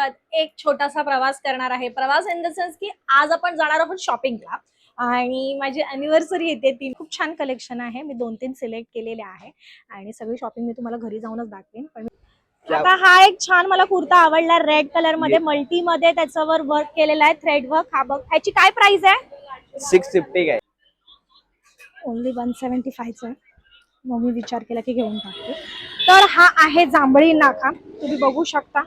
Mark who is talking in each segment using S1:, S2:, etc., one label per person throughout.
S1: सोबत एक छोटासा प्रवास करणार आहे. प्रवास इन द सेन्स की आज आपण जाणार आहोत शॉपिंगला आणि माझी अॅनिव्हर्सरी येते. ती खूप छान कलेक्शन आहे. मी 2-3 सिलेक्ट केलेले आहे आणि सगळी शॉपिंग मी तुम्हाला घरी जाऊनच दाखवेन. पण आता हा एक छान मला कुर्ता आवडला रेड कलर मध्ये, मल्टी मध्ये त्याच्यावर वर्क केलेला आहे, थ्रेड वर्क. हा बघ, ह्याची काय प्राइस आहे?
S2: 650 काय?
S1: ओनली 175 आहे. मग मी विचार केला की घेऊन टाकते. तर हा आहे जांभळी नाका. तुम्ही बघू शकता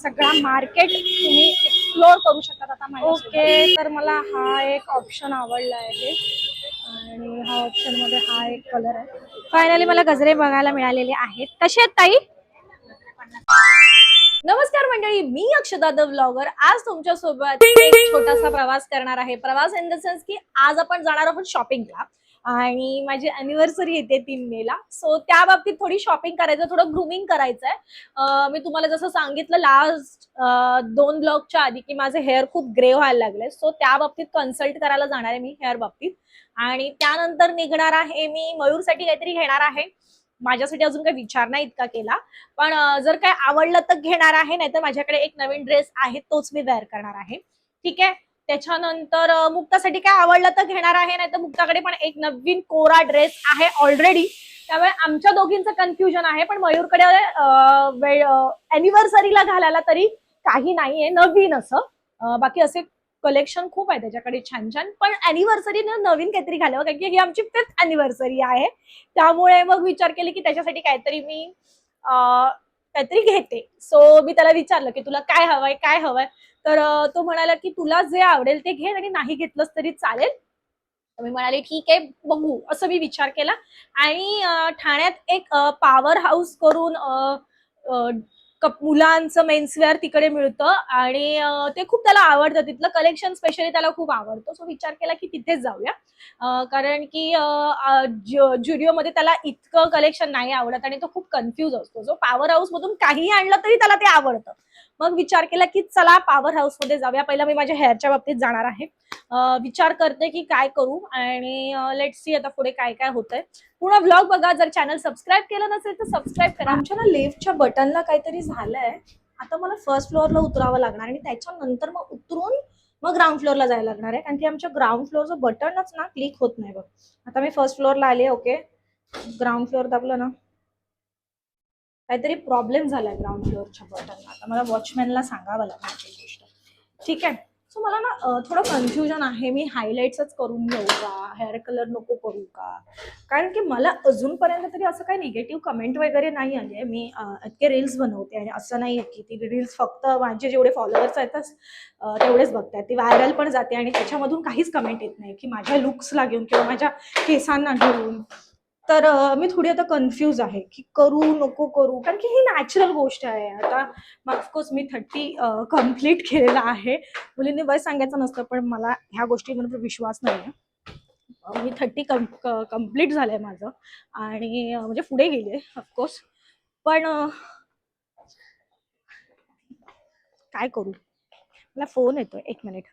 S1: सगळा मार्केट तुम्ही एक्सप्लोर करू शकता आता. ओके, तर मला हा एक ऑप्शन आवडला आहे आणि हा ऑप्शन मध्ये हा एक कलर आहे. फायनली मला गजरे बघायला मिळालेले आहेत. कसे आहेत ताई? नमस्कार मंडळी, मी अक्षदा द व्लॉगर आज तुमच्या सोबत एक छोटासा प्रवास करणार आहे. प्रवास इन द सेन्स की आज आपण जाणार आहोत शॉपिंगला आणि माझी अॅनिव्हर्सरी येते 3 मेला. सो त्या बाबतीत थोडी शॉपिंग करायचं, थोडं ग्रूमिंग करायचंय. मी तुम्हाला जसं सांगितलं लास्ट 2 ब्लॉगच्या आधी की माझे हेअर खूप ग्रे व्हायला लागले. सो त्या बाबतीत कन्सल्ट करायला जाणार आहे मी हेअर बाबतीत आणि त्यानंतर निघणार आहे मी मयूरसाठी काहीतरी घेणार आहे. माझ्यासाठी अजून काही विचार नाही इतका केला, पण जर काय आवडलं तर घेणार आहे, नाहीतर माझ्याकडे एक नवीन ड्रेस आहे तोच मी वेअर करणार आहे. ठीक आहे. त्याच्यानंतर मुक्तासाठी काय आवडलं तर घेणार आहे, नाहीतर मुक्ताकडे पण एक नवीन कोरा ड्रेस आहे ऑलरेडी. त्यामुळे आमच्या दोघींचं कन्फ्युजन आहे. पण मयूरकडे अॅनिव्हर्सरीला घालायला तरी काही नाहीये नवीन असं. बाकी असे कलेक्शन खूप आहे त्याच्याकडे छान छान. पण अॅनिव्हर्सरी नवीन काहीतरी घालावं, कारण की ही आमची 5th अॅनिव्हर्सरी आहे. त्यामुळे मग विचार केले की त्याच्यासाठी काहीतरी मी काहीतरी घेते. सो मी त्याला विचारलं की तुला काय हवंय काय हवंय, तर तो म्हणाला की तुला जे आवडेल ते घे आणि नाही घेतलंस तरी चालेल. मी म्हणाले ठीक आहे बघू, असं मी विचार केला. आणि ठाण्यात एक पॉवर हाऊस करून मुलांचं मेन्सवेअर तिकडे मिळतं आणि ते खूप त्याला आवडतं. तिथलं कलेक्शन स्पेशली त्याला खूप आवडतं. सो विचार केला की तिथेच जाऊया. कारण की ज्युडिओमध्ये त्याला इतकं कलेक्शन नाही आवडत आणि तो खूप कन्फ्यूज असतो. जो पॉवर हाऊस मधून काही आणलं तरी त्याला ते आवडतं. मग विचार केला की चला पॉवर हाऊस मध्ये जाऊया. पहिला मी माझ्या हेअरच्या बाबतीत जाणार आहे. विचार करते की काय करू आणि लेट्स सी आता पुढे काय काय होतंय. पूर्ण व्लॉग बघा. जर चॅनल सबस्क्राईब केलं नसेल तर सबस्क्राईब करा. आमच्या ना लिफ्टच्या बटनला काहीतरी झालंय. आता मला फर्स्ट फ्लोअरला उतरावं लागणार आणि त्याच्यानंतर मग उतरून मग ग्राउंड फ्लोअरला जायला लागणार आहे, कारण की आमच्या ग्राउंड फ्लोअरचं बटनच ना क्लिक होत नाही बघ. आता मी फर्स्ट फ्लोअरला आले. ओके, ग्राउंड फ्लोअर दाबलं ना, काहीतरी प्रॉब्लेम झालाय ग्राउंड फ्लोअरच्या बटनला. आता मला वॉचमॅनला सांगावं लागणार ती गोष्ट. ठीक आहे. सो मला ना थोडं कन्फ्युजन आहे. मी हायलाइट्सच करून घेऊ का, हेअर कलर नको करू का, कारण की मला अजूनपर्यंत तरी असं काही निगेटिव्ह कमेंट वगैरे नाही आली आहे. मी इतके रील्स बनवते आणि असं नाही आहे की ती रील्स फक्त माझे जेवढे फॉलोअर्स आहेत तेवढेच बघतात. ती व्हायरल पण जाते आणि त्याच्यामधून काहीच कमेंट येत नाही की माझ्या लुक्सला घेऊन किंवा माझ्या केसांना घेऊन. तर मी थोडी आता कन्फ्यूज आहे की करू नको करू, कारण की ही नॅचरल गोष्ट आहे. आता ऑफकोर्स मी 30 कम्प्लीट केलेला आहे. मुलींनी वय सांगायचं नसतं, पण मला ह्या गोष्टीवर विश्वास नाही आहे. मी 30 कम्प्लीट झालंय माझं आणि म्हणजे पुढे गेले ऑफकोर्स. पण काय करू. मला फोन येतोय, 1 मिनिट.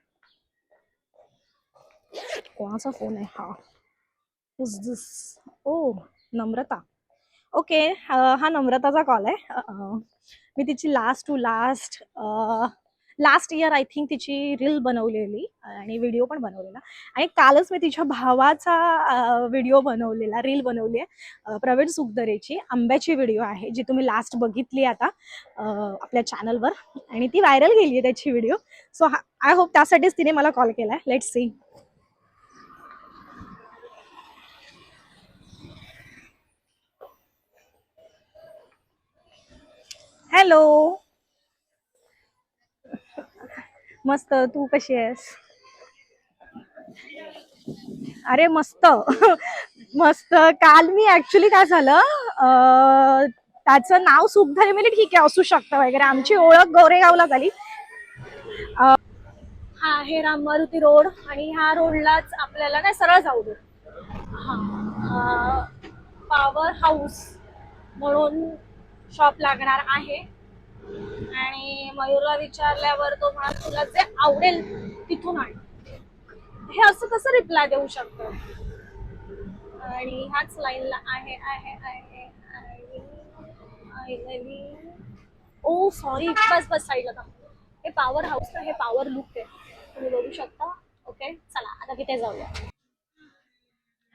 S1: कोणाचा फोन आहे हा? Who's this? O, Namrata. Okay, हा नम्रताचा कॉल आहे. मी तिची लास्ट इयर आय थिंक तिची रील बनवलेली आणि व्हिडिओ पण बनवलेला आणि कालच मी तिच्या भावाचा व्हिडिओ बनवलेला, रील बनवली आहे प्रवीण सुखदरेची. आंब्याची व्हिडिओ आहे जी तुम्ही लास्ट बघितली आता आपल्या चॅनलवर आणि ती व्हायरल गेली आहे त्याची व्हिडिओ. सो आय होप त्यासाठीच तिने मला कॉल केलाय. Let's see. हॅलो. मस्त, तू कशी आहेस? अरे मस्त. मस्त. काल मी ऍक्च्युली काय झालं, त्याचं नाव सुखधरे, म्हणजे ठीक आहे असू शकतं वगैरे. आमची ओळख गोरेगावला झाली. हा आहे राम मारुती रोड आणि ह्या रोडलाच आपल्याला नाही सरळ जाऊ दे. हा पॉवर हाऊस म्हणून शॉप लागणार आहे आणि मयूरला विचारल्यावर तो म्हणाला तुला जे आवडेल तिथून आण. हे असं कसं रिप्लाय देऊ शकतो. आणि ह्याच लाईनला आहे आहे आहे ओ सॉरी, बस बस साईडला. हे पॉवर हाऊस ना, हे पॉवर लुक आहे, तुम्ही बघू शकता. ओके, चला आता तिथे जाऊया.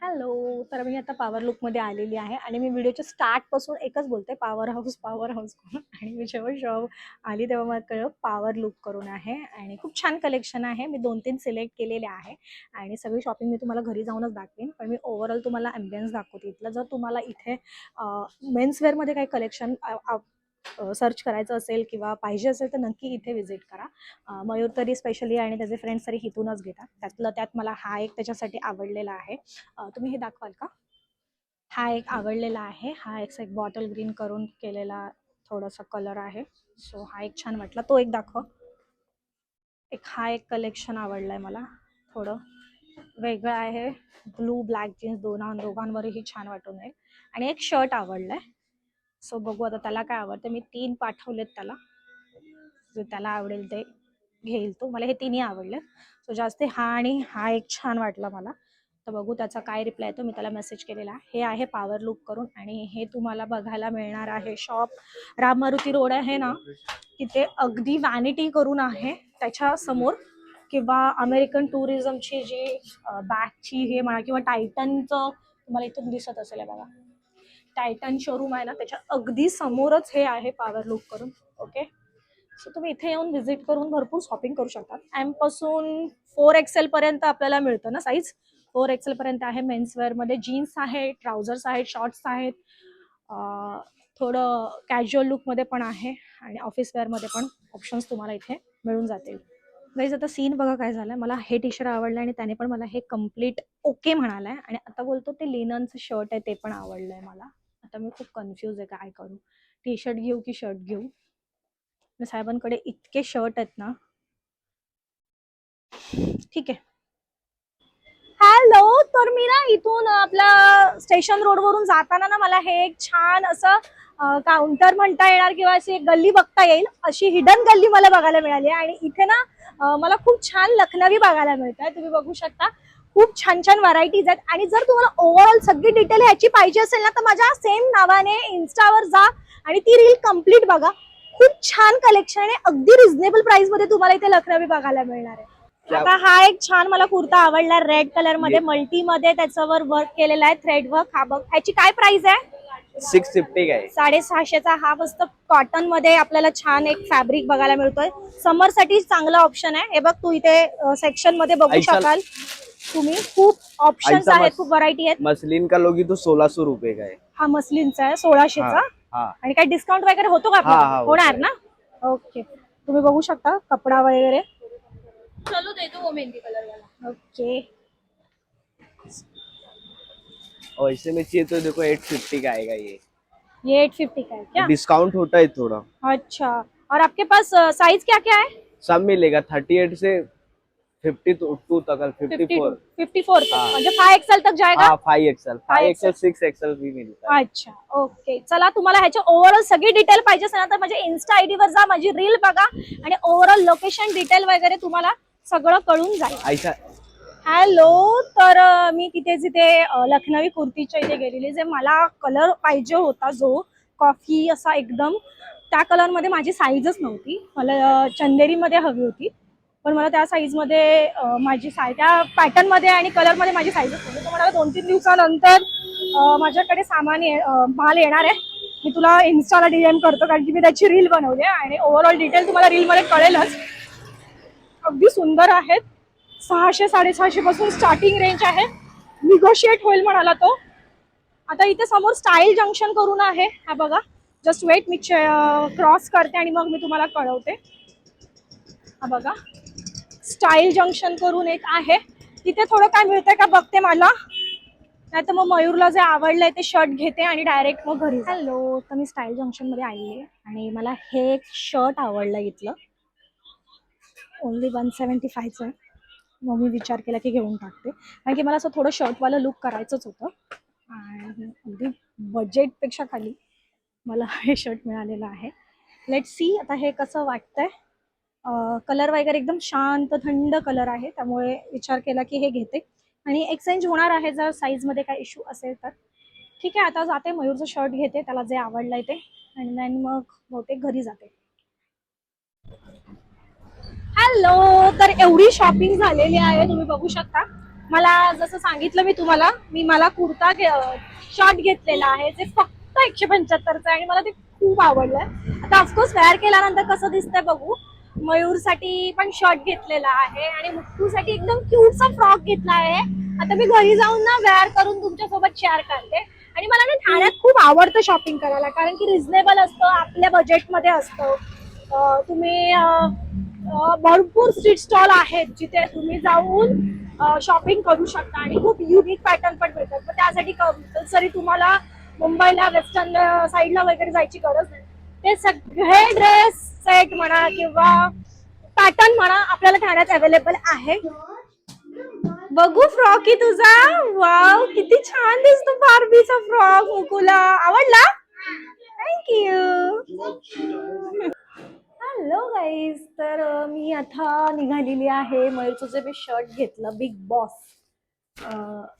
S1: हॅलो, तर मी आता पॉवर लुकमध्ये आलेली आहे आणि मी व्हिडिओच्या स्टार्टपासून एकच बोलते, पॉवर हाऊस करून. आणि मी जेव्हा शॉप आली तेव्हा मला कळलं पॉवर लुक करून आहे आणि खूप छान कलेक्शन आहे. मी 2-3 सिलेक्ट केलेले आहे आणि सगळी शॉपिंग मी तुम्हाला घरी जाऊनच दाखवेन. पण मी ओव्हरऑल तुम्हाला ॲम्बियन्स दाखवते इथलं. जर तुम्हाला इथे मेन्सवेअरमध्ये काही कलेक्शन सर्च करायचं असेल किंवा पाहिजे असेल तर नक्की इथे व्हिजिट करा. मयूर तरी स्पेशली आणि त्याचे फ्रेंड्स तरी इथूनच घेतात. त्यातलं त्यात मला हा एक त्याच्यासाठी आवडलेला आहे. तुम्ही हे दाखवाल का? हा एक आवडलेला आहे. हा एक बॉटल ग्रीन करून केलेला थोडासा कलर आहे. सो हा एक छान वाटला. तो एक दाखव. हा एक कलेक्शन आवडलाय मला. थोडं वेगळं आहे. ब्लू ब्लॅक जीन्स दोघांवरही छान वाटून येईल. आणि एक शर्ट आवडलाय. सो बघू आता त्याला काय आवडतं. मी 3 पाठवलेत त्याला. जे त्याला आवडेल ते घेईल तो. मला हे तिन्ही आवडले. सो जास्त हा आणि हा एक छान वाटला मला. तर बघू त्याचा काय रिप्लाय येतो. मी त्याला मेसेज केलेला. हे आहे पॉवर लुक करून आणि हे तुम्हाला बघायला मिळणार आहे शॉप राम मारुती रोड आहे ना, तिथे अगदी वॅनिटी करून आहे त्याच्या समोर, किंवा अमेरिकन टुरिझमची जी बॅगची हे म्हणा किंवा टायटनचं तुम्हाला इथून दिसत असेल बघा, टायटन शोरूम आहे ना, त्याच्या अगदी समोरच हे आहे पॉवर लुक करून. ओके, सो तुम्ही इथे येऊन व्हिजिट करून भरपूर शॉपिंग करू शकता. एम पासून 4XL पर्यंत आपल्याला मिळतं ना साईज. 4XL पर्यंत आहे. मेन्सवेअरमध्ये जीन्स आहे, ट्राउझर्स आहेत, शॉर्ट्स आहेत, थोडं कॅज्युअल लुकमध्ये पण आहे आणि ऑफिस वेअरमध्ये पण ऑप्शन्स तुम्हाला इथे मिळून जातील. गाईज आता सीन बघा काय झालं. मला हे टी शर्ट आवडलं आणि त्याने पण मला हे कम्प्लीट ओके म्हणालाय आणि आता बोलतो ते लिननचं शर्ट आहे ते पण आवडलंय मला. आता मी खूप कन्फ्यूज आहे काय करू, टी शर्ट घेऊ की शर्ट घेऊ. साहेबांकडे इतके शर्ट आहेत ना. ठीक आहे. हॅलो, तर मी ना इथून आपला स्टेशन रोड वरून जाताना ना मला हे एक छान असं काउंटर म्हणता येणार किंवा अशी एक गल्ली बघता येईल, अशी हिडन गल्ली मला बघायला मिळाली आहे. आणि इथे ना मला खूप छान लखनवी बघायला मिळत आहे. तुम्ही बघू शकता खूप छान छान व्हरायटीज आहेत. आणि जर तुम्हाला ओव्हरऑल सगळी डिटेल ह्याची पाहिजे असेल ना, तर माझ्या सेम नावाने इन्स्टावर जा आणि ती रील कम्प्लीट बघा. खूप छान कलेक्शन आहे. अगदी रिझनेबल प्राइस मध्ये तुम्हाला इथे लखनवी बघायला मिळणार आहे. आता हा एक छान मला कुर्ता आवडला रेड कलर मध्ये, मल्टी मध्ये त्याच्यावर वर्क केलेला आहे, थ्रेड वर्क. हा बघ, ह्याची काय प्राइस आहे?
S2: 650 का आहे.
S1: 650चा. हा मस्त कॉटन मध्ये आपल्याला छान एक फॅब्रिक बघायला मिळतोय. समर साठी चांगला ऑप्शन आहे. हे बघ, तू इथे सेक्शन मध्ये बघू शकाल तुम्ही. खूप ऑप्शन्स आहेत, खूप व्हरायटी आहेत.
S2: मसलिन का लोगी तो 1600 रुपये का आहे.
S1: हा मसलिनचा आहे, 1600चा. आणि काय डिस्काउंट वगैरे होतो का आपल्याला? होणार ना. ओके, तुम्ही बघू शकता कपडा वगैरे. चलो दे दो वो मेहंदी कलर वाला. ओके,
S2: और ऐसे में चाहिए तो देखो 850 का आएगा
S1: ये 850 का है क्या?
S2: डिस्काउंट होता है थोड़ा।
S1: अच्छा, और आपके पास साइज क्या क्या है?
S2: सब मिलेगा 38 से 52 तक, 54।
S1: 54 तक, म्हणजे 5XL तक जाएगा.
S2: हाँ 5XL 6XL भी मिलता है।
S1: अच्छा, ओके. चला, तुम्हाला ह्याच्या ओव्हरऑल सगळी डिटेल पाहिजे असेल ना, तर माझ्या इन्स्टा आयडी वर जा, माझी रील बघा आणि ओव्हरऑल लोकेशन डिटेल वगैरे तुम्हाला सगळं कळून जाईल.
S2: ऐसा
S1: हॅलो, तर मी तिथे लखनवी कुर्तीच्या इथे गेलेली. जे मला कलर पाहिजे होता, जो कॉफी असा एकदम, त्या कलर मध्ये माझी साईजच नव्हती. मला चंदेरी मध्ये हवी होती, पण मला त्या साईज मध्ये माझी त्या पॅटर्न मध्ये आणि कलर मध्ये माझी साईजच नव्हती. तर मला 2-3 दिवसानंतर माझ्याकडे माल येणार आहे. मी तुला इन्स्टाला DM करतो, कारण की मी त्याची रील बनवली आहे आणि ओव्हरऑल डिटेल तुम्हाला रील मध्ये कळेलच. अगदी सुंदर आहेत. 600-650 पासून स्टार्टिंग रेंज आहे. निगोशिएट होईल म्हणाला तो. आता इथे समोर स्टाईल जंक्शन करून आहे. हा बघा, जस्ट वेट, मी क्रॉस करते आणि मग मी तुम्हाला कळवते. हा बघा, स्टाईल जंक्शन करून एक आहे. तिथे थोडं काय मिळतंय का बघते मला, नाही तर मग मयूरला जे आवडलंय ते शर्ट घेते आणि डायरेक्ट मग घरी. हॅलो, तर मी स्टाईल जंक्शन मध्ये आली आहे आणि मला हे एक शर्ट आवडलं इथलं. ओनली 175चं आहे. मग मी विचार केला की घेऊन टाकते, कारण की मला असं थोडं शर्टवालं लुक करायचंच होतं आणि अगदी बजेटपेक्षा खाली मला हे शर्ट मिळालेलं आहे. लेट सी आता हे कसं वाटतंय. कलर वगैरे एकदम शांत थंड कलर आहे, त्यामुळे विचार केला की हे घेते आणि एक्सचेंज होणार आहे जर साईजमध्ये काय इश्यू असेल तर. ठीक आहे, आता जाते, मयूरचं शर्ट घेते, त्याला जे आवडलंय ते, आणि देन मग बहुतेक घरी जाते. हॅलो, तर एवढी शॉपिंग झालेली आहे तुम्ही बघू शकता. मला जसं सांगितलं मी तुम्हाला, मला कुर्ता शॉर्ट घेतलेला आहे जे फक्त 175चा आहे आणि मला ते खूप आवडलंय. आता ऑफकोर्स वेअर केल्यानंतर कसं दिसतंय बघू. मयूरसाठी पण शर्ट घेतलेला आहे आणि मुक्कूसाठी एकदम क्यूटचा फ्रॉक घेतला आहे. आता मी घरी जाऊन ना वेअर करून तुमच्यासोबत शेअर करते. आणि मला ना ठाण्यात खूप आवडतं शॉपिंग करायला, कारण की रिझनेबल असतं, आपल्या बजेटमध्ये असतं. तुम्ही भरपूर स्ट्रीट स्टॉल आहेत जिथे तुम्ही जाऊन शॉपिंग करू शकता आणि खूप युनिक पॅटर्न पण मिळतात. तर त्यासाठी कंपल्सरी तुम्हाला मुंबईला वेस्टर्न साईडला वगैरे जायची गरज नाही. ते सगळे ड्रेस सेट म्हणा किंवा पॅटर्न म्हणा आपल्याला ठाण्यात अवेलेबल आहे. बघू फ्रॉक ही तुझा. वाव, किती छान दिसतो बार्बीचा फ्रॉक. मुकुला आवडला. थँक्यू. हॅलो गाईज, तर मी आता निघालेली आहे. मयूरचं जे मी शर्ट घेतलं बिग बॉस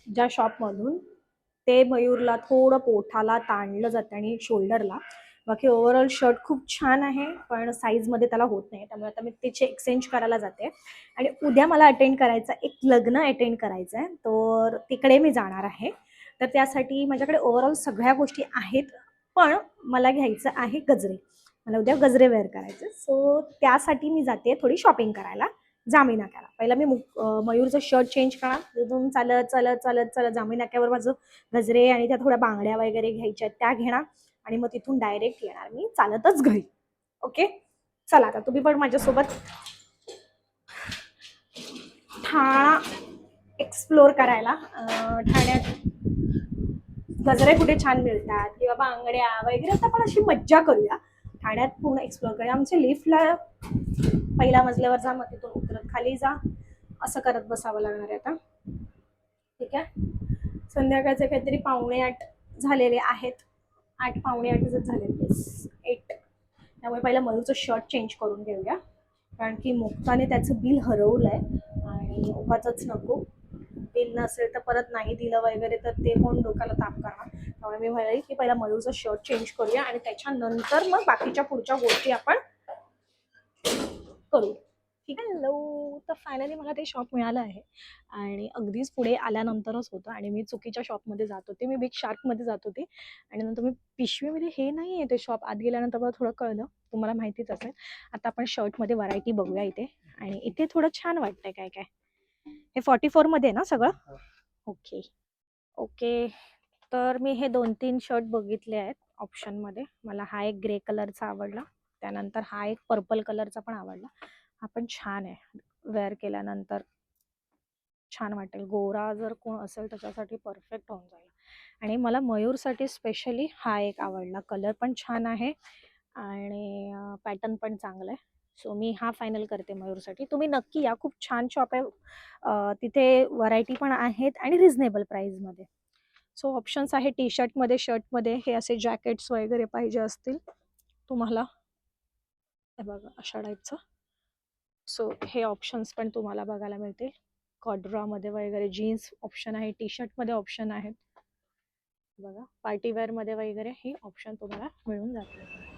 S1: ज्या शॉपमधून, ते मयूरला थोडं पोटाला ताणलं जातं आणि शोल्डरला. बाकी ओव्हरऑल शर्ट खूप छान आहे, पण साईजमध्ये त्याला होत नाही, त्यामुळे आता मी त्याचे एक्सचेंज करायला जाते. आणि उद्या मला अटेंड करायचं, एक लग्न अटेंड करायचं आहे, तर तिकडे मी जाणार आहे. तर त्यासाठी माझ्याकडे ओव्हरऑल सगळ्या गोष्टी आहेत, पण मला घ्यायचं आहे गजरे. मला उद्या गजरे वेअर करायचे, सो त्यासाठी मी जाते थोडी शॉपिंग करायला जामी नाक्याला. पहिला मी मयूरचं शर्ट चेंज करणार, तिथून चालत चालत चालत चालत जामी नाक्यावर माझं गजरे आणि त्या थोड्या बांगड्या वगैरे घ्यायच्या त्या घेणार आणि मग तिथून डायरेक्ट येणार मी चालतच घरी. ओके, चला आता तुम्ही पण माझ्यासोबत ठाणा एक्सप्लोर करायला. ठाण्यात गजरे कुठे छान मिळतात किंवा बांगड्या वगैरे, आता आपण अशी मज्जा करूया. ठाण्यात पूर्ण एक्सप्लोर करूया. आमच्या लिफ्टला पहिल्या मजल्यावर जा, मग तिथून उतरत खाली जा, असं करत बसावं लागणार आहे आता. ठीक आहे, संध्याकाळचे काहीतरी 7:45 झालेले आहेत. 8 7:45 झालेले, 8. त्यामुळे पहिला मयूरचं शर्ट चेंज करून घेऊया, कारण की मुक्ताने त्याचं बिल हरवलंय आणि उगाचच नको. बिल नसेल तर परत नाही दिलं वगैरे तर ते कोण डोक्याला ताप करणार. त्यामुळे मी म्हणाले की पहिला मयूरचं शर्ट चेंज करूया आणि त्याच्यानंतर मग बाकीच्या पुढच्या गोष्टी आपण करू. ठीक आहे. हॅलो, तर फायनली मला ते शॉप मिळालं आहे आणि अगदीच पुढे आल्यानंतरच होतं आणि मी चुकीच्या शॉपमध्ये जात होते. मी बिग शार्कमध्ये जात होते आणि नंतर मी पिशवीमध्ये हे नाही आहे ते शॉप. आत गेल्यानंतर मला थोडं कळलं, तुम्हाला माहितीच असेल. आता आपण शर्टमध्ये व्हरायटी बघूया इथे, आणि इथे थोडं छान वाटतंय. काय काय हे 44 मध्ये ना सगळं? Okay okay. तर मी हे 2-3 शर्ट बघितले आहेत ऑप्शनमध्ये. मला हा एक ग्रे कलरचा आवडला, त्यानंतर हा एक पर्पल कलरचा पण आवडला. हा पण छान आहे, वेअर केल्यानंतर छान वाटेल. गोरा जर कोण असेल त्याच्यासाठी परफेक्ट होऊन जाईल. आणि मला मयूरसाठी स्पेशली हा एक आवडला, कलर पण छान आहे आणि पॅटर्न पण चांगलं आहे. सो मी हा फायनल करते मयूरसाठी. तुम्ही नक्की या, खूप छान शॉप आहे. तिथे व्हरायटी पण आहेत आणि रिझनेबल प्राईजमध्ये. सो ऑप्शन्स आहे टी शर्टमध्ये, शर्टमध्ये हे असे जॅकेट्स वगैरे पाहिजे असतील तुम्हाला, हे बघा अशा टाईपचं. सो हे ऑप्शन्स पण तुम्हाला बघायला मिळतील. कॉड्रामध्ये वगैरे जीन्स ऑप्शन आहे, टी शर्टमध्ये ऑप्शन आहेत बघा, पार्टीवेअरमध्ये वगैरे हे ऑप्शन तुम्हाला मिळून जातील.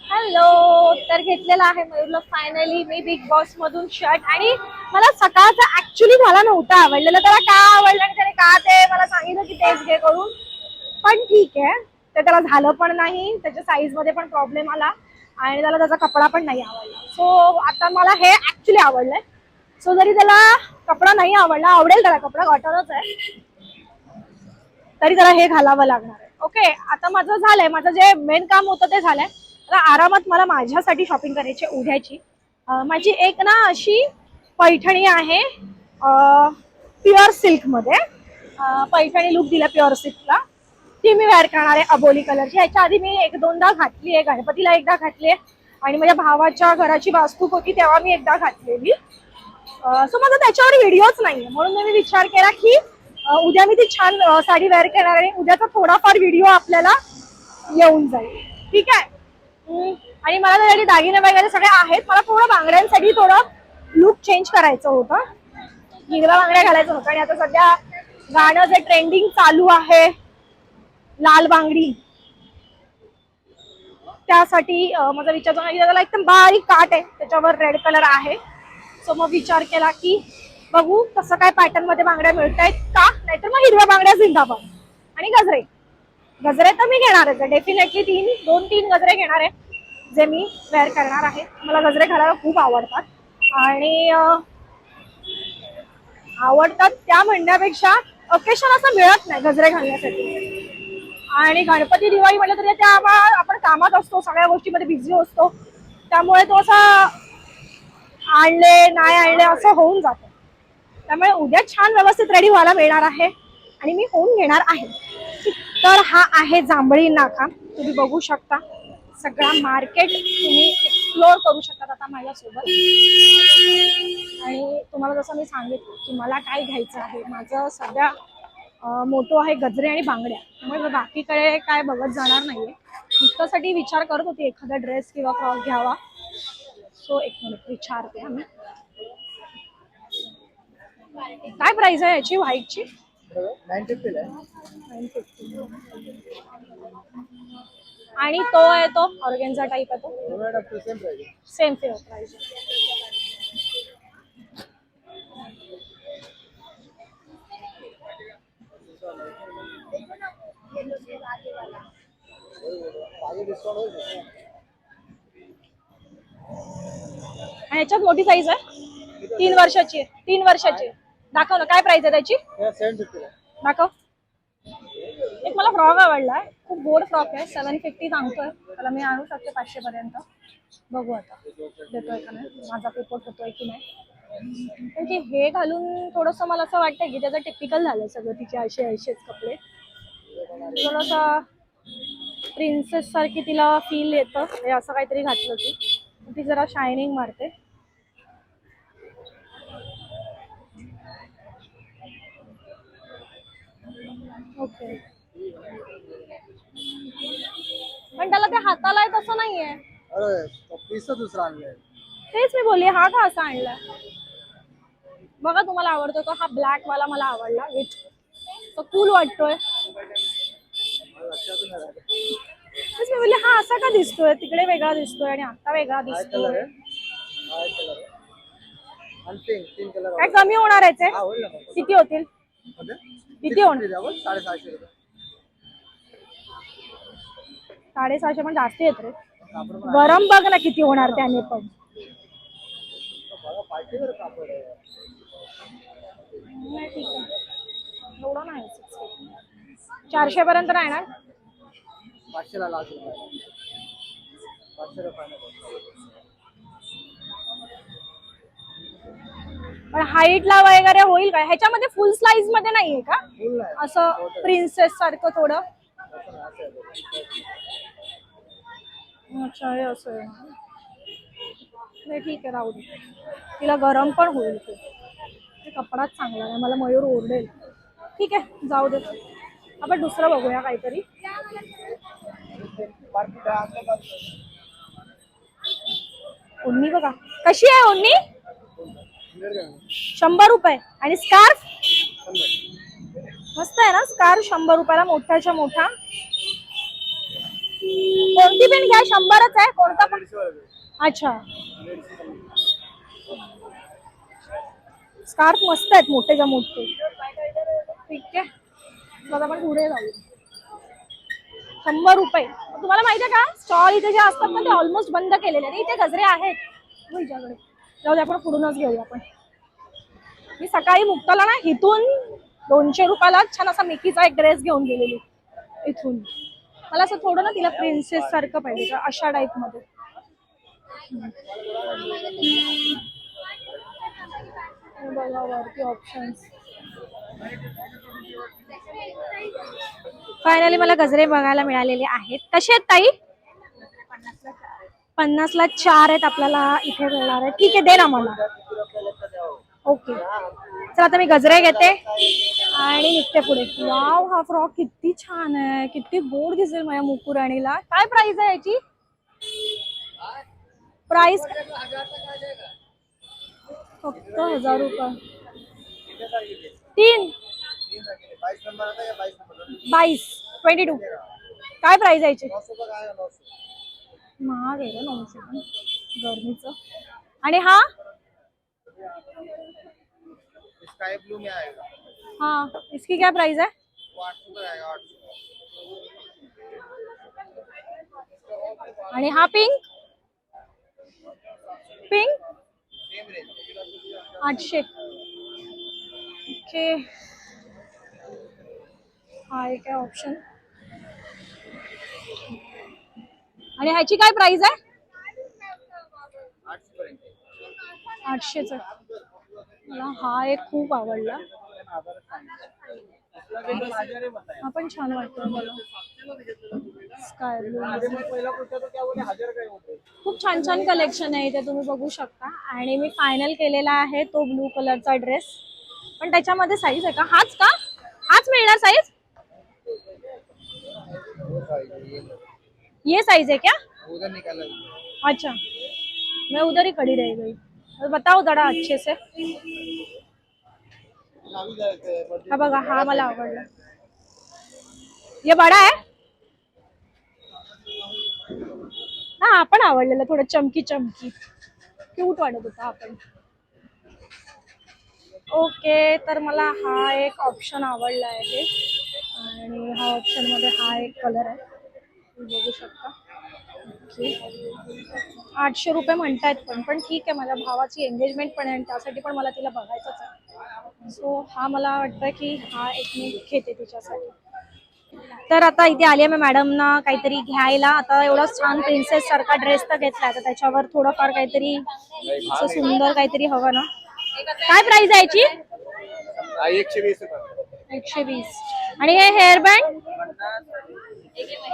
S1: हॅलो, तर घेतलेला आहे मयूरला फायनली मी बिग बॉस मधून शर्ट. आणि मला सकाळचा ऍक्च्युली मला नव्हता आवडलेलं, त्याला का आवडलं आणि त्याने का ते मला सांगितलं की तेच घे करून, पण ठीक आहे. ते त्याला झालं पण नाही, त्याच्या साईज मध्ये पण प्रॉब्लेम आला आणि त्याला त्याचा कपडा पण नाही आवडला. सो आता मला हे ऍक्च्युली आवडलंय. सो जरी त्याला कपडा नाही आवडला, आवडेल त्याला कपडा, कॉटनच आहे, तरी त्याला हे घालावं लागणार आहे. ओके, आता माझं झालंय, माझं जे मेन काम होतं ते झालंय. आता आरामात मला माझ्यासाठी शॉपिंग करायची उद्याची. माझी एक ना अशी पैठणी आहे प्युअर सिल्कमध्ये. पैठणी लुक दिला प्युअर सिल्कला, ती मी वेअर करणार आहे अबोली कलरची. ह्याच्या आधी मी 1-2दा घातली आहे, गणपतीला एकदा घातली आहे आणि माझ्या भावाच्या घराची वास्तूक होती तेव्हा मी एकदा घातलेली. सो माझा त्याच्यावर व्हिडिओच नाहीये, म्हणून मी विचार केला की उद्या मी ती छान साडी वेअर करणार आहे. उद्याचा थोडाफार व्हिडिओ आपल्याला येऊन जाईल. ठीक आहे. आणि मला त्यासाठी दागिने वगैरे सगळे आहेत. मला थोडं बांगड्यांसाठी थोडं लुक चेंज करायचं होतं, हिरव्या बांगड्या घालायचं होतं. आणि आता सध्या गाणं जे ट्रेंडिंग चालू आहे लाल बांगडी, त्यासाठी माझा विचार त्याला एकदम बारीक काट आहे, त्याच्यावर रेड कलर आहे. सो मग विचार केला की बघू कसं काय पॅटर्न मध्ये बांगड्या मिळतायत का, नाहीतर मग हिरव्या बांगड्या जिंदाबाद. आणि गजरे, गजरे तर मी घेणार आहे डेफिनेटली, 2-3 गजरे घेणार आहे जे मी वेअर करणार आहे. मला गजरे घालायला खूप आवडतात आणि आवडतात त्या म्हणण्यापेक्षा ओकेशन असं मिळत नाही गजरे घालण्यासाठी. आणि गणपती दिवाळी म्हटलं तरी त्या आपण कामात असतो, सगळ्या गोष्टीमध्ये बिझी असतो, त्यामुळे तो असा आणले नाही आणले असं होऊन जातं. त्यामुळे उद्या छान व्यवस्थित रेडी व्हायला मिळणार आहे आणि मी होऊन घेणार आहे. तर हा आहे जांभळी नाका, तुम्ही बघू शकता. सगळा मार्केट तुम्ही एक्सप्लोअर करू शकता आता माझ्यासोबत. आणि तुम्हाला जसं मी सांगितलं की मला काय घ्यायचं आहे, माझं सध्या मोठो आहे गजरे आणि बांगड्या, त्यामुळे बाकीकडे काय बघत जाणार नाहीये. नुकतासाठी विचार करत होती एखादा ड्रेस किंवा फ्रॉक घ्यावा. सो एक मिनिट विचारते आम्ही काय प्राइस आहे याची व्हाईटची.
S3: 950 आहे.
S1: 950. आणि तो आहे तो ऑर्गेन्झा टाईप आहे तो
S3: madam same price.
S1: Same price.
S3: आगे डिस्काउंट होईल.
S1: आणि याच्यात मोठी साईज आहे, 3 वर्षाची आहे. 3 वर्षाची आहे. दाखव ना काय प्राइस आहे त्याची.
S3: 750 आहे.
S1: दाखव. एक मला फ्रॉक आवडलाय, खूप गोड फ्रॉक आहे. 750 सांगतोय त्याला, मी आणू शकते 500 पर्यंत. बघू आता देतोय का नाही, माझा पेपोट होतोय की नाही. पण की हे घालून थोडंसं मला असं वाटतंय की त्याचं टिपिकल झालंय सगळं, तिचे असेच कपडे. थोडंसं प्रिन्सेस सारखी तिला फील येतं हे असं काहीतरी घातलं की. ती जरा शायनिंग मारते. ओके, पण त्याला ते हाताला आहे तसं नाहीये.
S3: अरे तो पीस दुसरा आणलाय.
S1: तेच मी बोलली, हा का असा आणलाय. बघा तुम्हाला आवडतोय का हा ब्लॅक वाला. मला आवडला, विथ तो कूल वाटतोय.
S3: लक्षातून नाही राहिलं.
S1: तेच मी बोलली हा असा का दिसतोय, तिकडे वेगळा दिसतोय आणि आता वेगळा
S3: हाय कलर
S1: दिसतोय.
S3: आहे. हाय कलर आहे. आणि पिंक 3 कलर
S1: काय कमी होणार आहे ते?
S3: हा होईल ना.
S1: किती होतील,
S3: म्हणजे
S1: किती होणार?
S3: 650 रुपये.
S1: 650 पण जास्ती येत रे.
S3: कापड पण
S1: गरम बघ ना किती होणार त्याने पण.
S3: बघा पार्टीवर कापड आहे.
S1: नाही ठीक आहे, एवढं नाही. 400 पर्यंत राहणार.
S3: 500 ला लास्ट रुपये. 500 रुपये.
S1: पण हाईटला वगैरे होईल का ह्याच्यामध्ये? फुल स्लाइज मध्ये नाहीये का
S3: फुल नाही.
S1: असं प्रिन्सेस सारखं थोडं? अच्छा हे असं आहे. नाही ठीक आहे, राहू दे. तिला गरम पण होईल खूप. ते कपडाच चांगला नाही, मला मयूर ओरडेल. ठीक आहे जाऊ दे, आपण दुसरं बघूया काहीतरी. ओढणी बघा कशी आहे ओढणी. 100 रुपये. आणि स्कार्फ मस्त आहे ना, स्कार्फ 100 रुपयाला मोठाच्या मोठा. कोणती पण घ्या 100च आहे, कोणता पण. अच्छा, स्कार्फ मस्त आहेत मोठेच्या मोठे. ठीक आहे मला पण पुढे जाऊ. 100 रुपये. तुम्हाला माहिती आहे का स्टॉल इथे जे असतात ना ते ऑलमोस्ट बंद केलेले आहेत. इथे गजरे आहेत तुमच्याकडे, जाऊ दे आपण पुढूनच घेऊया. आपण मी सकाळी मुक्ताला ना इथून 200 रुपयाला छान असा मिकीचा एक ड्रेस घेऊन गेलेली इथून. मला असं थोडं ना तिला प्रिन्सेस सारखं पाहिजे का अशा टाईप मध्ये. बघा वरती ऑप्शन्स. फायनली मला गजरे बघायला मिळालेले आहेत. कसे आहेत ताई? 50 ला 4 आहेत आपल्याला इथे मिळणार आहे. ठीक आहे दे ना मला. ओके चला आता मी गजरे घेते आणि निघते पुढे. वाव हा फ्रॉक किती छान आहे, किती गोड दिसेल माझ्या मुकुराणीला. काय प्राइस आहे याची? प्राइस फक्त 1000 रुपये. 3 22 काय प्राइस आहे याची? महाग आहे ना 900 पण गरमीचं. आणि हा
S3: स्काई ब्लू में आएगा,
S1: हाँ, इसकी क्या प्राइस है?
S3: 800 का आएगा, 800।
S1: आणि हा pink pink
S3: same range.
S1: 800. Okay, हा एक आहे ऑप्शन. आणि ह्याची काय प्राइस आहे?
S3: 800 पर्यंत।
S1: 800च. मला हा एक खूप आवडला. हा पण छान वाटतो मला. Sky blue. खूप छान छान कलेक्शन आहे इथे, तुम्ही बघू शकता. आणि मी फायनल केलेला आहे तो ब्लू कलरचा ड्रेस. पण त्याच्यामध्ये साईज आहे का? हाच का? हाच मिळणार साईज? ये साइज है क्या?
S3: उधर निकाला।
S1: अच्छा, मैं उधर ही खड़ी रह गई. तो बताओ जरा अच्छे से. हा बघा, हा मला आवडला. ये बडा आहे. हा आपण आवडलेला, थोडं चमकी चमकी क्यूट वाटत होता आपण. ओके, तर मला हा एक ऑप्शन आवडला आहे. आणि हा ऑप्शन मध्ये हा एक कलर आहे, तुम्ही बघू शकता. ओके, 800 रुपये म्हणतायत. पण ठीक आहे, माझ्या भावाची एंगेजमेंट पण आहे आणि त्यासाठी पण मला तिला बघायचंच आहे. सो हा मला वाटतं की हा एक मी घेते तिच्यासाठी. तर आता इथे आली आहे मी मॅडमना काहीतरी घ्यायला. आता एवढा छान प्रिन्सेस सारखा ड्रेस तर घेतला, तर त्याच्यावर थोडंफार काहीतरी असं सुंदर काहीतरी हवं ना. काय प्राइस आहे याची?
S3: 120 रुपये।
S1: 120. आणि हे हेअर बँड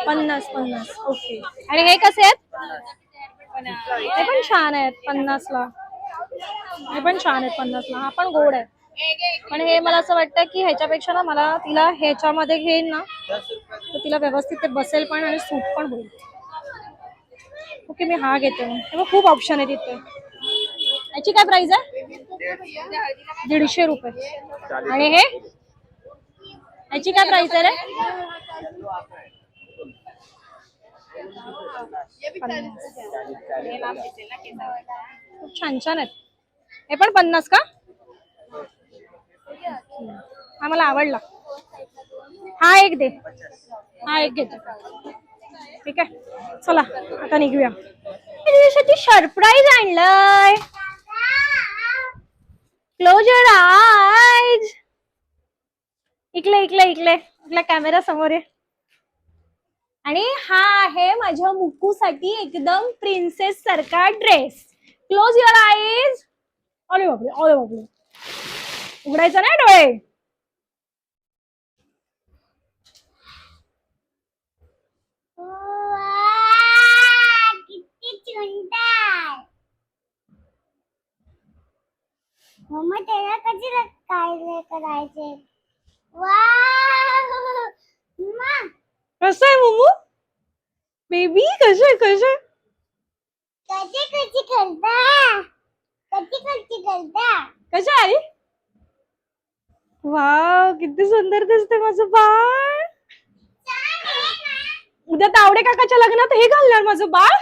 S1: 50. ओके. आणि हे कसे आहेत? हे पण छान आहेत 50ला. हे पण छान आहेत 50ला. हा पण गोड आहे. पण हे मला असं वाटतं की ह्याच्यापेक्षा ना मला तिला ह्याच्यामध्ये घेईन ना, तर तिला व्यवस्थित ते बसेल पण आणि सूट पण होईल. ओके, मी हा घेते. मग खूप ऑप्शन आहे तिथे. याची काय प्राइस आहे? 150 रुपये. आणि हे याची काय प्राइस आहे रे? 50. खूप छान छान आहेत. हे पण 50 का? हा मला आवडला. हा एक दे. हा एक घेतो. ठीक आहे, चला आता निघूया. दिवसाची सरप्राईज आणलंय. Close your eyes. इकडे इकडे इकडे आपल्या कॅमेरा समोर आहे. आणि हा आहे माझ्या मुक्कूसाठी एकदम प्रिन्सेस सारखा ड्रेस. Close your eyes. अरे बापरे, अरे बापरे, उघडायचं नाही डोळे.
S4: मम्मा त्याला कशी काय करायचे? मम्मा
S1: कसं आहे मुमू? बेबी कसं आहे? कसं
S4: कशी कशी खेळता? कशी खेळता?
S1: कसं आहे? वाव, किती सुंदर दिसते माझं बाळ. उद्या तावडे काकाच्या लग्नात हे घालणार माझं बाळ.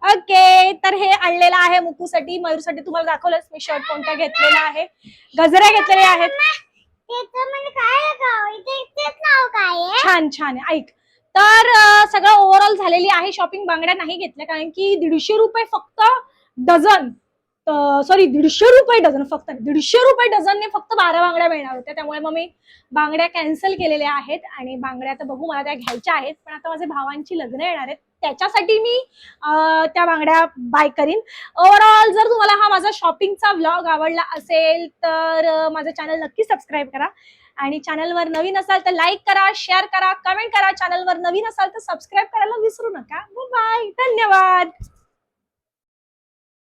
S1: ओके, तर हे आणलेलं आहे मुक्कूसाठी, मयूरसाठी. तुम्हाला दाखवलंच मी शर्ट कोणता घेतलेला आहे. गजऱ्या घेतलेले आहेत. छान छान आहे. ऐक, तर सगळं ओव्हरऑल झालेली आहे शॉपिंग. बांगड्या नाही घेतल्या कारण की 150 रुपये फक्त डझन. सॉरी, 150 रुपये डझन, फक्त 150 रुपये डझनने फक्त 12 बांगड्या मिळणार होत्या. त्यामुळे मग मी बांगड्या कॅन्सल केलेल्या आहेत. आणि बांगड्या तर बघू, मला त्या घ्यायच्या आहेत. पण आता माझ्या भावांची लग्न येणार आहेत, त्याच्यासाठी मी त्या बांगड्या बाय करीन. ओव्हरऑल जर तुम्हाला हा माझा शॉपिंगचा व्लॉग आवडला असेल तर माझं चॅनल नक्की सबस्क्राईब करा. आणि चॅनलवर नवीन असाल तर लाईक करा, शेअर करा, कमेंट करा. चॅनलवर नवीन असाल तर सबस्क्राईब करायला विसरू नका. बाय, धन्यवाद.